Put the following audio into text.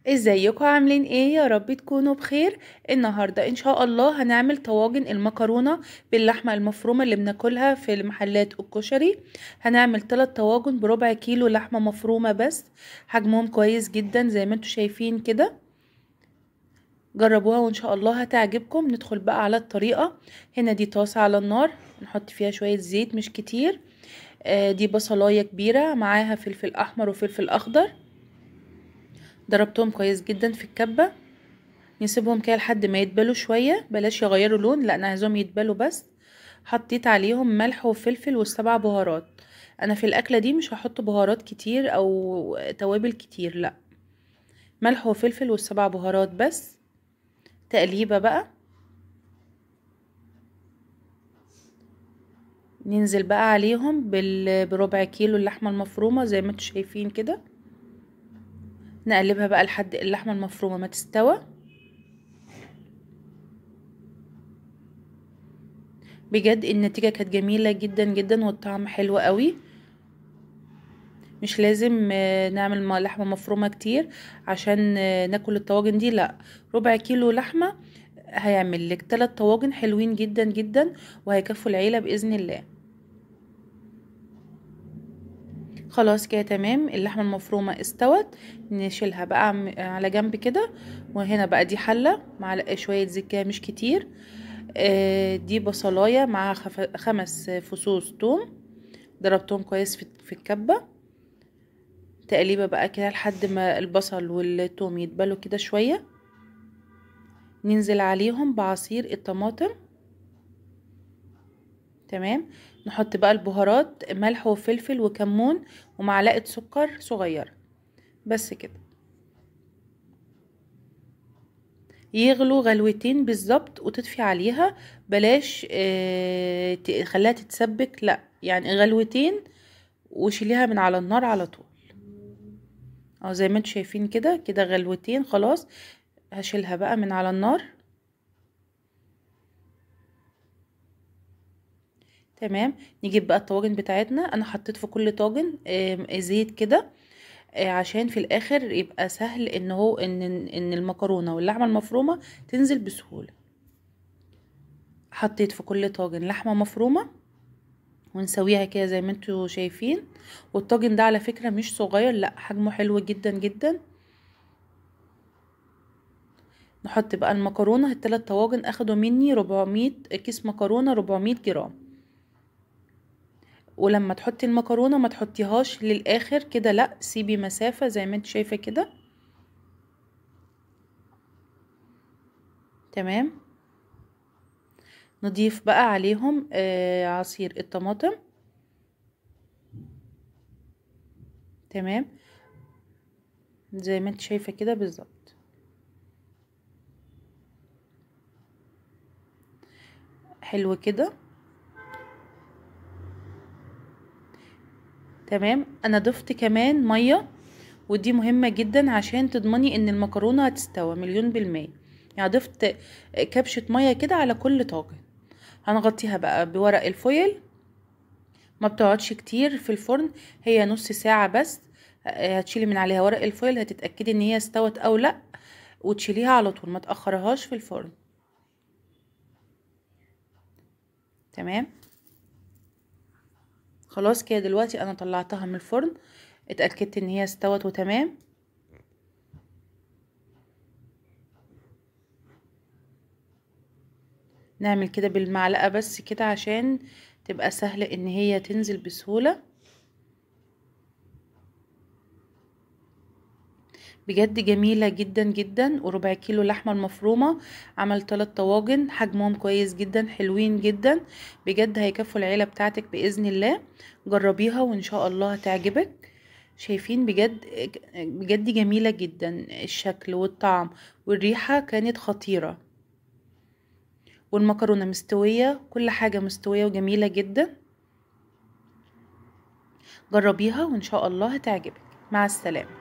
ازيكم عاملين ايه؟ يا رب تكونوا بخير. النهارده ان شاء الله هنعمل طواجن المكرونه باللحمه المفرومه اللي بناكلها في المحلات الكشري. هنعمل 3 طواجن بربع كيلو لحمه مفرومه بس. حجمهم كويس جدا زي ما انتم شايفين كده. جربوها وان شاء الله هتعجبكم. ندخل بقى على الطريقه. هنا دي طاسه على النار، نحط فيها شويه زيت مش كتير. دي بصلايه كبيره معاها فلفل احمر وفلفل اخضر، ضربتهم كويس جدا في الكبه. نسيبهم كده لحد ما يتبلوا شوية، بلاش يغيروا لون، لا انا عايزاهم يتبلوا بس. حطيت عليهم ملح وفلفل والسبع بهارات. انا في الاكلة دي مش هحط بهارات كتير او توابل كتير، لا، ملح وفلفل والسبع بهارات بس. تقليبة بقى. ننزل بقى عليهم بربع كيلو اللحمة المفرومة زي ما انتوا شايفين كده. نقلبها بقى لحد اللحمة المفرومة ما تستوى. بجد النتيجة كانت جميلة جدا جدا والطعم حلو قوي. مش لازم نعمل لحمة مفرومة كتير عشان ناكل الطواجن دي، لا، ربع كيلو لحمة هيعمل لك 3 طواجن حلوين جدا جدا وهيكفوا العيلة بإذن الله. خلاص كده تمام، اللحمة المفرومة استوت. نشيلها بقى على جنب كده. وهنا بقى دي حلة معلقة شوية زيت كده مش كتير. دي بصلاية مع 5 فصوص توم، ضربتهم كويس في الكبة. تقليبه بقى كده لحد ما البصل والثوم يتبلوا كده شويه. ننزل عليهم بعصير الطماطم. تمام. نحط بقى البهارات، ملح وفلفل وكمون ومعلقه سكر صغيره بس كده. يغلوا غلوتين بالظبط وتطفي عليها. بلاش تخليها تتسبك، لا يعني غلوتين وشيليها من على النار على طول. او زي ما انتم شايفين كده كده غلوتين خلاص. هشيلها بقى من على النار. تمام. نجيب بقى الطواجن بتاعتنا. انا حطيت في كل طاجن زيت كده، عشان في الاخر يبقى سهل ان هو ان المكرونه واللحمه المفرومه تنزل بسهوله. حطيت في كل طاجن لحمه مفرومه ونسويها كده زي ما انتوا شايفين. والطاجن ده على فكره مش صغير، لا حجمه حلو جدا جدا. نحط بقى المكرونه. ال3 طواجن اخدوا مني 400 كيس مكرونه، 400 جرام. ولما تحطي المكرونه ما تحطيهاش للاخر كده، لا، سيبي مسافه زي ما انت شايفه كده. تمام. نضيف بقى عليهم عصير الطماطم. تمام. زي ما انت شايفه كده بالظبط. حلو كده. تمام. انا ضفت كمان ميه، ودي مهمه جدا عشان تضمني ان المكرونه هتستوى 100%. يعني ضفت كبشه ميه كده على كل طاجن. هنغطيها بقى بورق الفويل. ما بتقعدش كتير في الفرن، هي نص ساعة بس. هتشيلي من عليها ورق الفويل، هتتأكدي ان هي استوت او لا، وتشيليها على طول، ما تأخرهاش في الفرن. تمام. خلاص كده دلوقتي انا طلعتها من الفرن، اتأكدت ان هي استوت وتمام. نعمل كده بالمعلقة بس كده عشان تبقى سهلة ان هي تنزل بسهولة. بجد جميلة جدا جدا. وربع كيلو لحمة المفرومة عمل 3 طواجن حجمهم كويس جدا حلوين جدا. بجد هيكفوا العيلة بتاعتك بإذن الله. جربيها وإن شاء الله هتعجبك. شايفين بجد بجد جميلة جدا، الشكل والطعم والريحة كانت خطيرة. والمكرونة مستوية، كل حاجة مستوية وجميلة جدا. جربيها وإن شاء الله هتعجبك. مع السلامة.